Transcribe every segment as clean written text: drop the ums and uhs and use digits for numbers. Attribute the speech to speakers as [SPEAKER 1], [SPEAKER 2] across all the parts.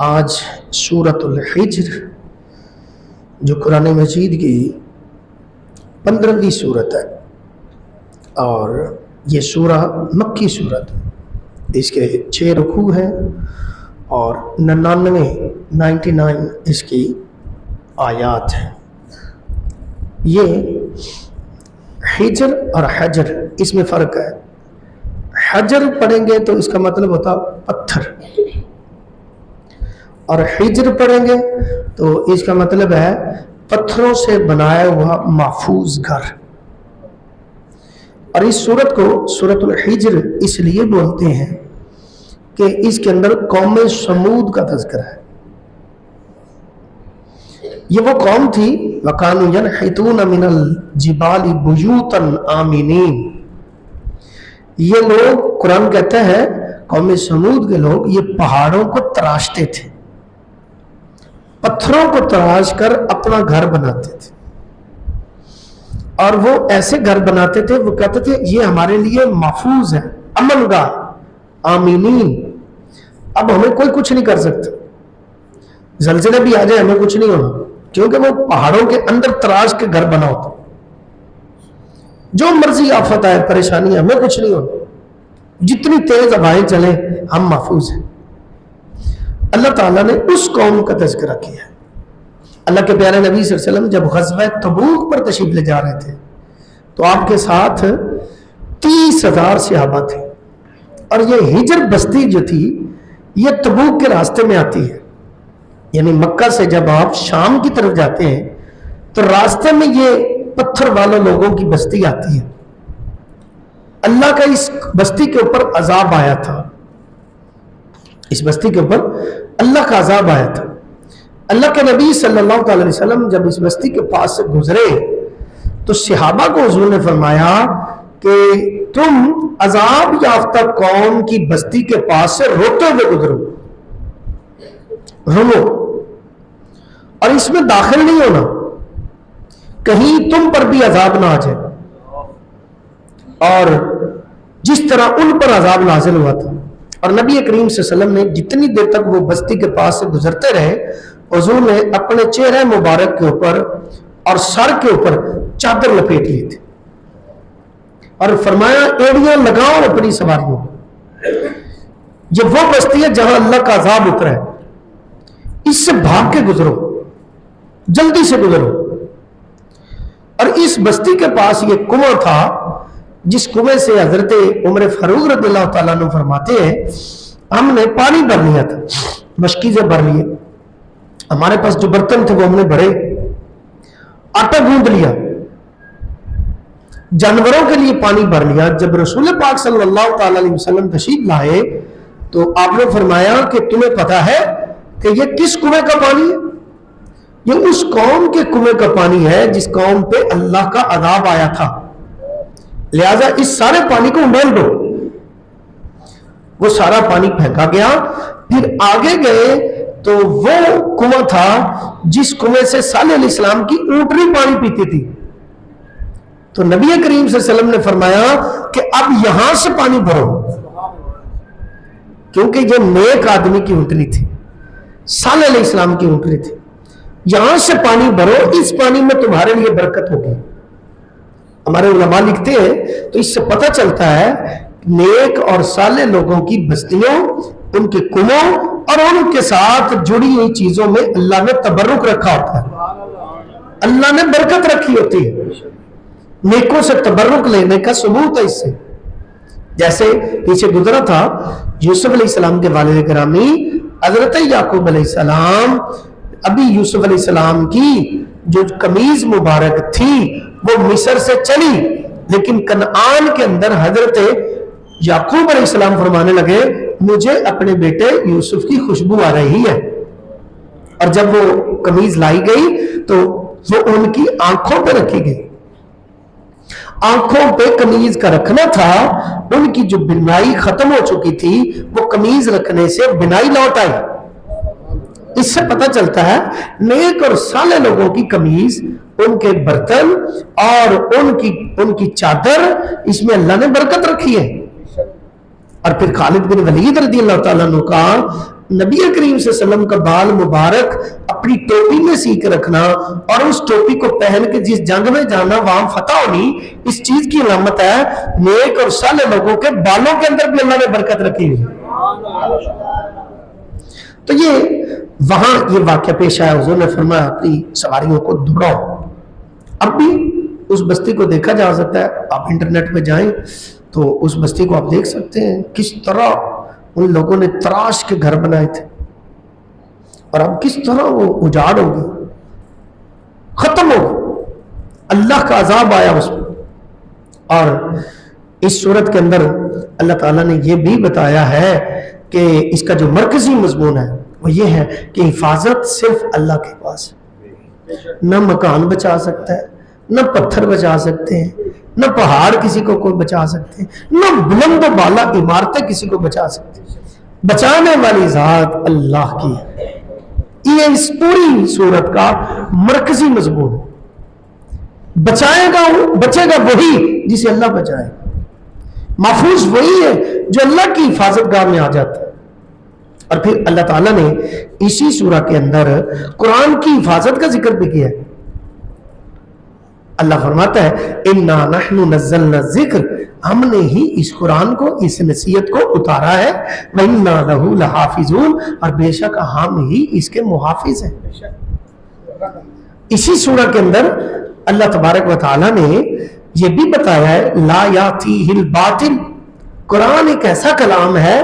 [SPEAKER 1] आज सूरतुल हिज्र जो कुरान मजीद की 15वीं सूरत है और ये सूरा मक्की सूरत है। इसके 6 रुकू हैं और 99 इसकी आयात हैं। ये हिज्र और हजर इसमें फ़र्क है। हजर पढ़ेंगे तो इसका मतलब होता पत्थर, और हिज्र पढ़ेंगे तो इसका मतलब है पत्थरों से बनाया हुआ महफूज घर। और इस सूरत को सूरतुल हिज्र इसलिए बोलते हैं कि इसके अंदर कौम समूद का तज़किरा है। ये वो कौम थी वकानु यनहितून मिनल जिबाली बुयूतन आमिनीन। ये लोग, कुरान कहते हैं कौम समूद के लोग ये पहाड़ों को तराशते थे, पत्थरों को तराश कर अपना घर बनाते थे। और वो ऐसे घर बनाते थे, वो कहते थे ये हमारे लिए महफूज है, अमनगाह, आमीनीन। अब हमें कोई कुछ नहीं कर सकता, जलजला भी आ जाए हमें कुछ नहीं होना, क्योंकि वो पहाड़ों के अंदर तराश के घर बना होता। जो मर्जी आफत आए, परेशानी, हमें कुछ नहीं होना, जितनी तेज हवाएं चले हम महफूज हैं। अल्लाह ताला ने उस कौम का तज़किरा किया। अल्लाह के प्यारे नबी सल्लल्लाहु अलैहि वसल्लम जब ग़ज़वा तबूक पर तशरीफ ले जा रहे थे तो आपके साथ 30,000 सहाबा थे। और ये हिजर बस्ती जो थी ये तबूक के रास्ते में आती है, यानी मक्का से जब आप शाम की तरफ जाते हैं तो रास्ते में ये पत्थर वाले लोगों की बस्ती आती है। अल्लाह का इस बस्ती के ऊपर अजाब आया था, इस बस्ती के ऊपर अल्लाह का अजाब आया था। अल्लाह के नबी सल्लल्लाहु अलैहि वसल्लम जब इस बस्ती के पास से गुजरे तो सहाबा को हुजूर ने फरमाया कि तुम अजाब याफ्ता कौम की बस्ती के पास से रोते हुए गुजरो, रो, और इसमें दाखिल नहीं होना, कहीं तुम पर भी अजाब ना आ जाए। और जिस तरह उन पर अजाब नाजिल हुआ था, और नबी करीम सल्लल्लाहु अलैहि वसल्लम ने जितनी देर तक वो बस्ती के पास से गुजरते रहे, हुजूर ने अपने चेहरे मुबारक के ऊपर और सर के ऊपर चादर लपेट ली थी और फरमाया एड़ियां लगाओ अपनी सवारियों। ये वो बस्ती है जहां अल्लाह का अजाब उतरा है, इससे भाग के गुजरो, जल्दी से गुजरो। और इस बस्ती के पास ये कुआं था जिस कुएं से हजरत उमर फारूक रज़ियल्लाहु ताला अन्हु फरमाते हैं हमने पानी भर लिया था, मशकी से भर लिए, हमारे पास जो बर्तन थे वो हमने भरे, आटा गूंद लिया, जानवरों के लिए पानी भर लिया। जब रसूल पाक सल्लल्लाहु ताला अलैहि वसल्लम तशरीफ लाए तो आपने फरमाया कि तुम्हें पता है कि ये किस कुएं का पानी है? ये उस कौम के कुएं का पानी है जिस कौम पे अल्लाह का अज़ाब आया था, लिहाजा इस सारे पानी को उंडेल दो। वो सारा पानी फेंका गया। फिर आगे गए तो वो कुआं था जिस कुएं से सालेह अलैहिस्सलाम की ऊंटनी पानी पीती थी। तो नबी करीम सल्लल्लाहु अलैहि वसल्लम ने फरमाया कि अब यहां से पानी भरो, क्योंकि ये नेक आदमी की ऊंटनी थी, सालेह अलैहिस्सलाम की ऊंटनी थी। यहां से पानी भरो, इस पानी में तुम्हारे लिए बरकत होगी। हमारे उलमा लिखते हैं तो इससे पता चलता है नेक और साले लोगों की बस्तियों, उनके कुओं और उनके साथ जुड़ी हुई चीजों में अल्लाह ने तबर्रुक रखा होता है, अल्लाह ने बरकत रखी होती है। नेकों से तबर्रुक लेने का सबूत है इससे। जैसे पीछे गुजरा था यूसुफ अलैहिस्सलाम के वालिद गिरामी हजरत याकूब अलैहिस्सलाम, अभी यूसुफ अलैहिस्सलाम की जो कमीज मुबारक थी वो मिस्र से चली, लेकिन कनान के अंदर हजरत याकूब अलैहिस्सलाम फरमाने लगे मुझे अपने बेटे यूसुफ की खुशबू आ रही है। और जब वो कमीज लाई गई तो वो उनकी आंखों पे रखी गई। आंखों पे कमीज का रखना था, उनकी जो बिनाई खत्म हो चुकी थी वो कमीज रखने से बिनाई लौट आई। इससे पता चलता है नेक और साले लोगों की कमीज, उनके बर्तन और उनकी चादर, इसमें अल्लाह ने बरकत रखी है। और फिर खालिद बिन वलीद रज़ी अल्लाह ताला अन्हु का नबी करीम सल्लल्लाहु अलैहि वसल्लम का बाल मुबारक अपनी टोपी में सीख रखना और उस टोपी को पहन के जिस जंग में जाना वहां फतह होनी, इस चीज की अलामत है नेक और साले लोगों के बालों के अंदर भी अल्लाह ने बरकत रखी हुई। तो ये वहां ये वाक्य पेश आया, हुजूर ने फरमाया अपनी सवारियों को दौड़ाओ। अब भी उस बस्ती को देखा जा सकता है, आप इंटरनेट पे जाएं तो उस बस्ती को आप देख सकते हैं किस तरह उन लोगों ने तराश के घर बनाए थे और अब किस तरह वो उजाड़ हो गई, खत्म हो गई, अल्लाह का अजाब आया उस पर। और इस सूरत के अंदर अल्लाह ताला ने यह भी बताया है कि इसका जो मरकजी मजमून है वो ये है कि हिफाजत सिर्फ अल्लाह के पास है। न मकान बचा सकता है, न पत्थर बचा सकते हैं, न पहाड़ किसी को कोई बचा सकते हैं, न बुलंद बाला इमारतें किसी को बचा सकते हैं। बचाने वाली जात अल्लाह की है। ये इस पूरी सूरत का मरकजी मजमून है। बचाएगा बचेगा वही जिसे अल्लाह बचाएगा। महफूज वही है जो अल्लाह की हिफाजत गाह में आ जाता है। और फिर अल्लाह ताला ने इसी सूरह के अंदर कुरान की हिफाजत का जिक्र भी किया है। अल्लाह फरमाता है इन्ना नहनु नज़्ज़लना ज़िक्र, हमने ही इस कुरान को, इस नसीहत को उतारा है, व इन्ना लहू लहाफिज़ून, और बेशक हम ही इसके मुहाफिज हैं। इसी सूरह के अंदर अल्लाह तबारक व तआला ने यह भी बताया है ला यातीहिल बातिल, कुरान एक ऐसा कलाम है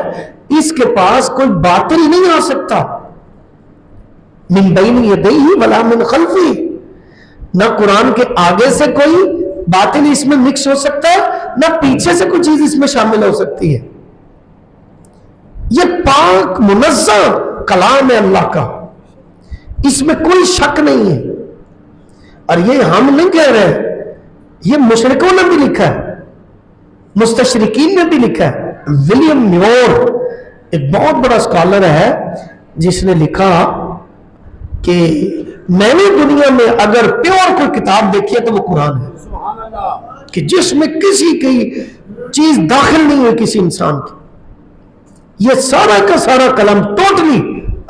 [SPEAKER 1] इसके पास कोई बातिल नहीं आ सकता। मिन बैनि यदैहि वला मिन खल्फी, ना कुरान के आगे से कोई बातिल इसमें मिक्स हो सकता है, ना पीछे से कोई चीज इसमें शामिल हो सकती है। यह पाक मुनज़्ज़ह कलाम है अल्लाह का, इसमें कोई शक नहीं है। और ये हम नहीं कह रहे, ये मुशरिकों ने भी लिखा है, मुस्तशरिकीन ने भी लिखा है। विलियम म्योर एक बहुत बड़ा स्कॉलर है जिसने लिखा कि मैंने दुनिया में अगर प्योर कोई किताब देखी है तो वो कुरान है, कि जिसमें किसी की चीज दाखिल नहीं है किसी इंसान की। ये सारा का सारा कलाम टोटली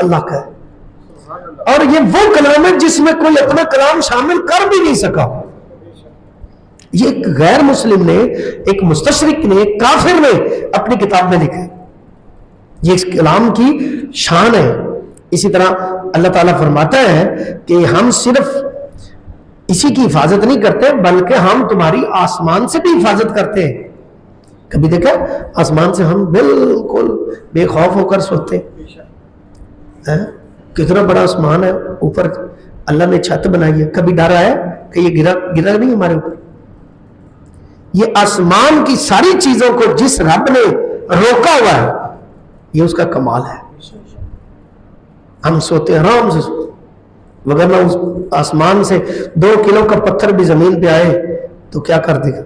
[SPEAKER 1] अल्लाह का है और ये वो कलाम है जिसमें कोई अपना कलाम शामिल कर भी नहीं सका। ये एक गैर मुस्लिम ने, एक मुस्तशरिक ने, एक काफिर ने अपनी किताब में लिखा है। ये इस कलाम की शान है। इसी तरह अल्लाह ताला फरमाता है कि हम सिर्फ इसी की हिफाजत नहीं करते बल्कि हम तुम्हारी आसमान से भी हिफाजत करते हैं। कभी देखा आसमान से हम बिल्कुल बेखौफ होकर सोते हैं? कितना बड़ा आसमान है, ऊपर अल्लाह ने छत बनाई है, कभी डर आया कि ये गिरा गिरा नहीं हमारे ऊपर? ये आसमान की सारी चीजों को जिस रब ने रोका हुआ है ये उसका कमाल है। हम सोते आराम से सोते, वरना उस आसमान से 2 किलो का पत्थर भी जमीन पे आए तो क्या कर देगा।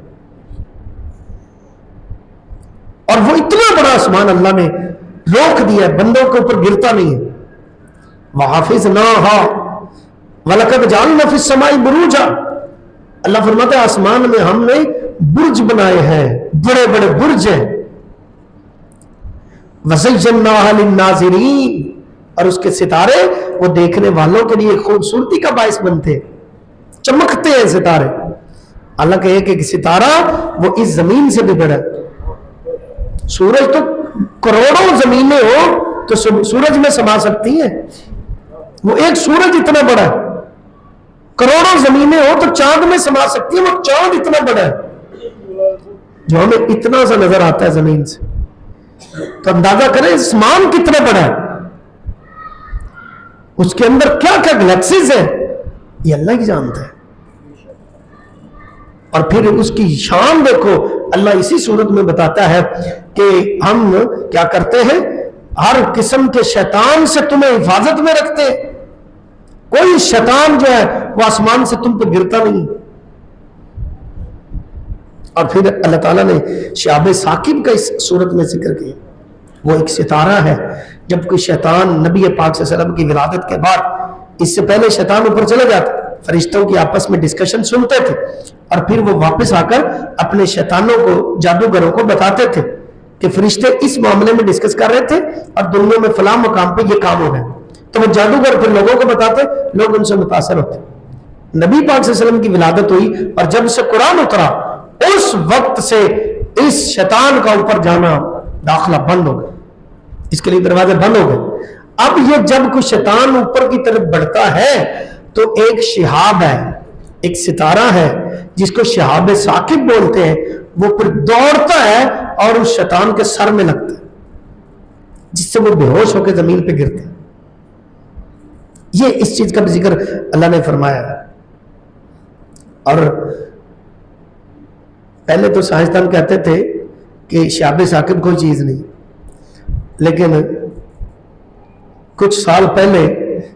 [SPEAKER 1] और वो इतना बड़ा आसमान अल्लाह ने रोक दिया है, बंदों के ऊपर गिरता नहीं है। वहाफिज ना हा वलकद जालना फिस समाई बुरूजा, अल्लाह फरमाता है आसमान में हमने बुर्ज बनाए हैं, बड़े बड़े बुर्ज हैं। वज़य्यनाहा लिन्नाज़िरीन, और उसके सितारे वो देखने वालों के लिए खूबसूरती का बायस बनते हैं, चमकते हैं सितारे। हालांकि एक सितारा वो इस जमीन से भी बड़ा है। सूरज तो करोड़ों जमीनें हो तो सूरज में समा सकती हैं, वो एक सूरज इतना बड़ा है। करोड़ों जमीनें हो तो चांद में समा सकती है, वो चांद इतना बड़ा है जो हमें इतना सा नजर आता है जमीन से। तो अंदाजा करें आसमान कितना बड़ा है, उसके अंदर क्या क्या गैलेक्सीज है, ये अल्लाह ही जानता है। और फिर उसकी शान देखो, अल्लाह इसी सूरत में बताता है कि हम क्या करते हैं, हर किस्म के शैतान से तुम्हें हिफाजत में रखते हैं। कोई शैतान जो है वो आसमान से तुम पर गिरता नहीं। और फिर अल्लाह ताला ने शहाब साकिब का इस सूरत में जिक्र किया। वो एक सितारा है, जब कोई शैतान नबी पाक सल्लल्लाहु अलैहि वसल्लम की विलादत के बाद, इससे पहले शैतान ऊपर चले जाते, फरिश्तों की आपस में डिस्कशन सुनते थे और फिर वो वापस आकर अपने शैतानों को, जादूगरों को बताते थे कि फरिश्ते इस मामले में डिस्कस कर रहे थे और दुनिया में फलां मकाम पे ये काम हो रहा है, तो वो जादूगर फिर लोगों को बताते, लोग उनसे मुतासर होते। नबी पाक सल्लल्लाहु अलैहि वसल्लम की विलादत हुई और जब से कुरान उतरा उस वक्त से इस शैतान का ऊपर जाना दाखिला बंद हो गया, इसके लिए दरवाजे बंद हो गए। अब ये जब कोई शैतान ऊपर की तरफ बढ़ता है तो एक शिहाब है, एक सितारा है जिसको शिहाब साकिब बोलते हैं, वो फिर दौड़ता है और उस शैतान के सर में लगता है, जिससे वो बेहोश होकर जमीन पे गिरता है। ये इस चीज का भी जिक्र अल्लाह ने फरमाया है। और पहले तो साइंसदान कहते थे कि शिहाब साकिब कोई चीज नहीं, लेकिन कुछ साल पहले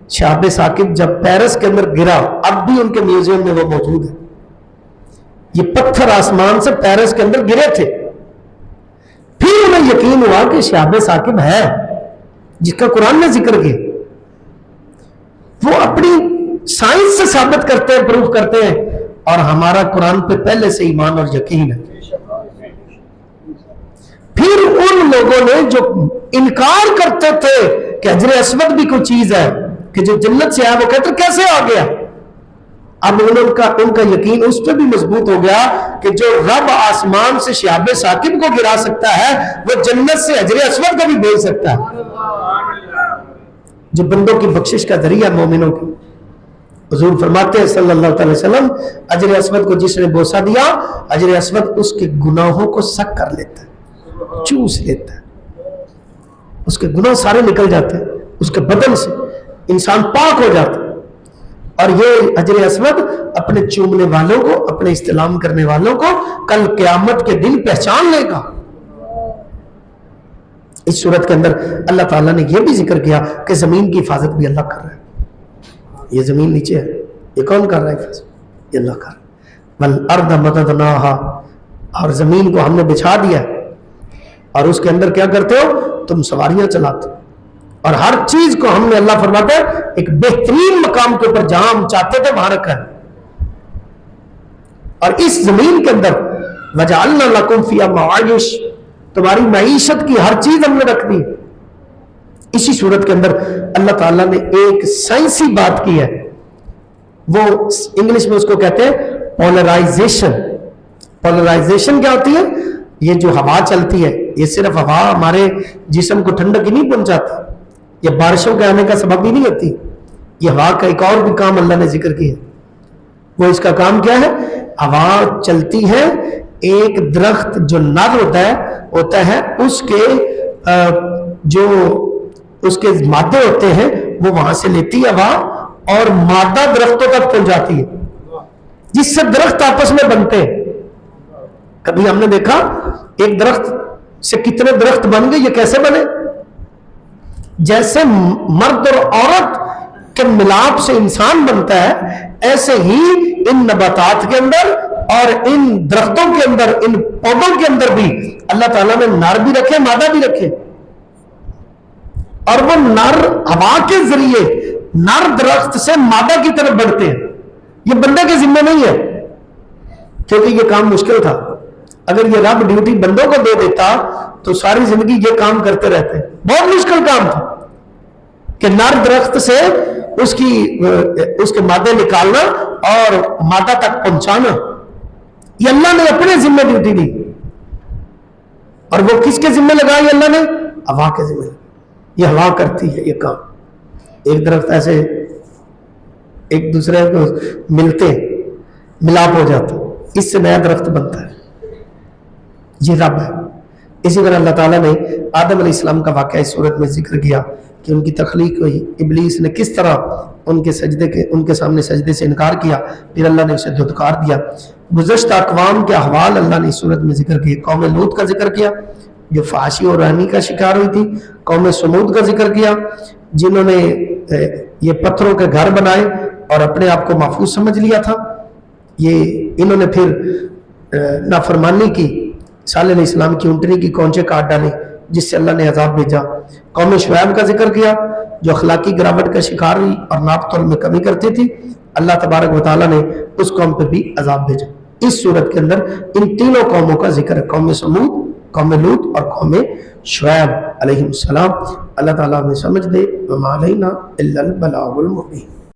[SPEAKER 1] शिहाब साकिब जब पेरिस के अंदर गिरा, अब भी उनके म्यूजियम में वो मौजूद है। ये पत्थर आसमान से पेरिस के अंदर गिरे थे, फिर उन्हें यकीन हुआ कि शिहाब साकिब है जिसका कुरान ने जिक्र किया। वो अपनी साइंस से साबित करते हैं, प्रूफ करते हैं, और हमारा कुरान पे पहले से ईमान और यकीन है। फिर उन लोगों ने जो इनकार करते थे कि हजर अस्वद भी कोई चीज है कि जो जन्नत से आया, वो कहते कैसे आ गया, अब उनका यकीन उस पर भी मजबूत हो गया कि जो रब आसमान से शिहाब साकिब को गिरा सकता है वो जन्नत से हजर अस्वद को भी भेज सकता है, जो बंदों की बख्शिश का जरिया मोमिनों की। हुजूर फरमाते हैं सल्लल्लाहु अलैहि वसल्लम, हजर अस्वद को जिसने बोसा दिया, हजर अस्वद उसके गुनाहों को सक कर लेता है, चूस लेता है, उसके गुनाह सारे निकल जाते हैं, उसके बदन से इंसान पाक हो जाता है। और ये हजर अस्वद अपने चूमने वालों को, अपने इस्तेलाम करने वालों को कल क़यामत के दिन पहचान लेगा। इस सूरत के अंदर अल्लाह ताला ने यह भी जिक्र किया कि जमीन की हिफाजत भी अल्लाह कर रहा है। ये जमीन नीचे है, ये कौन कर रहा है हिफाजत? ये अल्लाह कर रहा है। वल अर्द मददनाहा, और जमीन को हमने बिछा दिया और उसके अंदर क्या करते हो तुम? सवारियां चलाते हो। और हर चीज को हमने, अल्लाह फरमाता है, एक बेहतरीन मकाम के ऊपर जहां हम चाहते थे वहां रखा है। और इस जमीन के अंदर वजअलना लकुम फिहा मआइश, तुम्हारी मईशत की हर चीज हमने रख दी। इसी सूरत के अंदर अल्लाह ताला ने एक साइंसी बात की है, वो इंग्लिश में उसको कहते हैं पोलराइजेशन। पोलराइजेशन क्या होती है? ये जो हवा चलती है, ये सिर्फ हवा हमारे जिस्म को ठंडक ही नहीं पहुंचाती, ये बारिशों के आने का सबब भी नहीं होती। ये हवा का एक और भी काम अल्लाह ने जिक्र किया, वो इसका काम क्या है? हवा चलती है, एक दरख्त जो नर होता है उसके जो उसके मादे होते हैं वो वहां से लेती है हवा और मादा दरख्तों तक पहुंचाती है, जिससे दरख्त आपस में बनते हैं। कभी हमने देखा एक दरख्त से कितने दरख्त बन गए? ये कैसे बने? जैसे मर्द और औरत के मिलाप से इंसान बनता है, ऐसे ही इन नबातात के अंदर और इन दरख्तों के अंदर, इन पौधों के अंदर भी अल्लाह ताला ने नर भी रखे, मादा भी रखे। और वो नर हवा के जरिए नर दरख्त से मादा की तरफ बढ़ते हैं। ये बंदे के जिम्मे नहीं है, क्योंकि ये काम मुश्किल था। अगर ये रब ड्यूटी बंदों को दे देता तो सारी जिंदगी ये काम करते रहते। बहुत मुश्किल काम था कि नर दरख्त से उसके मादे निकालना और मादा तक पहुंचाना। ये अल्लाह ने अपने जिम्मे ड्यूटी दी, और वो किसके जिम्मे लगाई? अल्लाह ने हवा के जिम्मे। ये हवा करती है ये काम। एक दरख्त ऐसे एक दूसरे को मिलते, मिलाप हो जाता, इससे नया दरख्त बनता है। ये रब है। इसी तरह अल्लाह ताला ने आदम अलैहिस्सलाम का वाक़या इस सूरत में जिक्र किया कि उनकी तख्लीक हुई, इब्लीस ने किस तरह उनके सामने सजदे से इनकार किया, फिर अल्लाह ने उसे धुतकार दिया। गुज़श्ता अक़वाम के अहवाल अल्लाह ने इस सूरत में जिक्र किया। कौम लूत का जिक्र किया जो फाशी और रहनी का शिकार हुई थी। कौम समूद का जिक्र किया जिन्होंने ये पत्थरों के घर बनाए और अपने आप को महफूज समझ लिया था। ये इन्होंने फिर नाफरमानी की, सालेह अलैहिस्सलाम की ऊँटनी की कौंचे काट डाली, जिससे अल्लाह ने अजाब भेजा। कौम शुएब का जिक्र किया जो अखलाकी गिरावट का शिकार हुई और नापतोल में कमी करती थी। अल्लाह तबारक व तआला ने उस कौम पर भी अजाब भेजा। इस सूरत के अंदर इन तीनों कौमों का जिक्र है, कौम समूद, कौम लूत और कौम शुएब अलैहिस्सलाम। अल्लाह ताला हमें समझ दे। व मा अलैना इल्लल बलागुल मुबीन।